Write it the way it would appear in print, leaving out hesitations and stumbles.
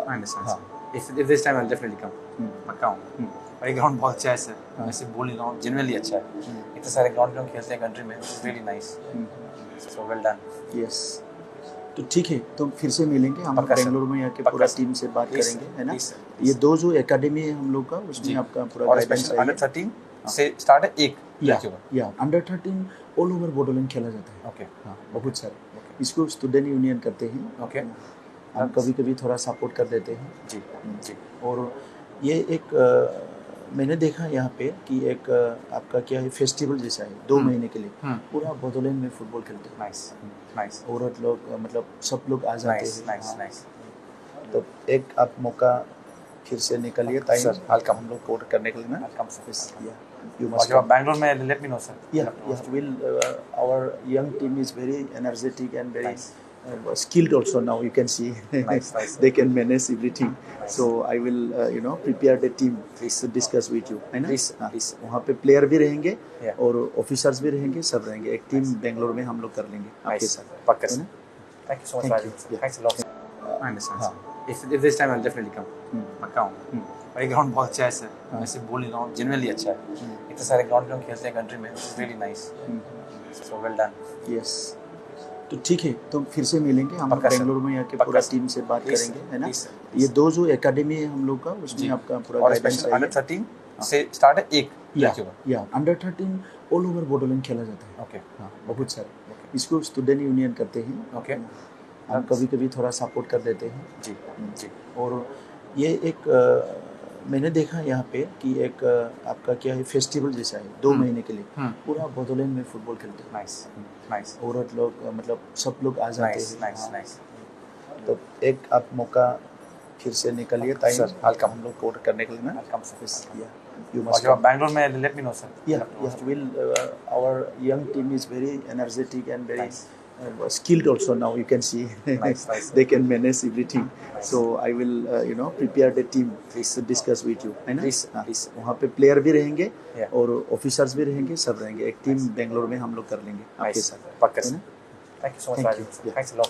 I understand. हाँ। If this time I'll definitely come. पक्का हूँ। हम्म। और ये ग्राउंड बहुत अच्छा है सर। हाँ। मैं सिर्फ बोल नहीं रहा हूँ, genuinely अच्छा है। इतने सारे ग्राउंड हम खेलते हैं कंट्री में, really nice. So well done. Yes, तो ठीक है, तो फिर से मिलेंगे हम पक्का सर। बेंगलुरु में आके पक्का पूरा सर। टीम से बात Please करेंगे, sir, है ना? please sir, ये please sir. दो जो एकेडमी है हम लोग का, उसमें जी। आपका पूरा और गाइडेंस स्पेशल अंडर 13 हाँ। से स्टार्ट है एक या लड़कियों का। या अंडर 13 ऑल ओवर बॉडोलैंड खेला जाता है। ओके। हाँ, बहुत सारे। Okay. इसको स्टूडेंट यूनियन करते हैं। ओके। हम कभी कभी थोड़ा सपोर्ट कर देते हैं। जी जी। और ये एक मैंने देखा यहाँ पे कि एक आपका क्या है, फेस्टिवल जैसा है, 2 महीने के लिए पूरा बॉडोलैंड में फुटबॉल खेलते हैं। नाइस नाइस औरत लोग मतलब सब लोग आ जाते नाइस हैं। नाइस हाँ। नाइस। तो एक आप मौका फिर से निकालिए ताकि सर, वेलकम। हम लोग कोर्ट करने के लिए ना। Welcome sir. यू और मस्ट जब आप बैंगलोर में let me know sir. yeah will our young team is very energetic and very Nice. skilled also now, you can see. Nice, nice. They can manage everything. Nice. So I will prepare the team Please. to discuss with you, है ना? Please, हाँ, please. वहाँ पे player भी रहेंगे Yeah. और officers भी रहेंगे, सब रहेंगे। एक टीम बेंगलोर में हम लोग कर लेंगे आपके Nice. साथ, पक्का है सर। ना? Thank you so much Thank for you. having me, sir. Yeah. Thanks a lot. I understand हाँ। sir. If this time I'll definitely come. पक्का हूँ। और ये ग्राउंड बहुत अच्छा है सर। मैं सिर्फ बोल नहीं रहा हूँ, genuinely अच्छा है। इतने सारे ग्राउंड हम खेलते हैं कंट्री में, really nice. So well done. Yes, तो ठीक है, तो फिर से मिलेंगे हम पक्का सर। बेंगलुरु में आके पक्का पूरा सर। टीम से बात Please करेंगे, sir, है ना? please sir, ये please दो जो एकेडमी है हम लोग का, उसमें जी। आपका पूरा और गाइडेंस स्पेशल अंडर चाहिए। 13 से स्टार्ट है एक या लड़कियों का। या अंडर 13 ऑल ओवर बॉडोलैंड खेला जाता है। ओके। हाँ, बहुत सारे। इसको स्टूडेंट यूनियन करते हैं। ओके। हम कभी कभी थोड़ा सपोर्ट कर देते हैं। जी जी। और ये एक मैंने देखा यहाँ पे कि एक आपका क्या है, फेस्टिवल जैसा है, 2 महीने के लिए पूरा बॉडोलैंड में फुटबॉल खेलते हैं। नाइस नाइस औरत लोग मतलब सब लोग आ जाते नाइस हैं। नाइस हाँ। नाइस। तो एक आप मौका फिर से निकालिए ताकि सर, वेलकम। हम लोग कोर्ट करने के लिए ना। Welcome sir. यू और मस्ट जब आप बैंगलोर में let me know sir. yeah will our young team is very energetic and very Nice. skilled also now, you can see. Nice, nice. They can manage everything. Nice. So I will prepare the team Please. to discuss with you, है ना? Please, हाँ, please. वहाँ पे player भी रहेंगे Yeah. और officers भी रहेंगे, सब रहेंगे। एक टीम बेंगलोर में हम लोग कर लेंगे आपके Nice. साथ, पक्का है सर। ना? Thank you so much Thank for having you. me, sir. Yeah. Thanks a lot.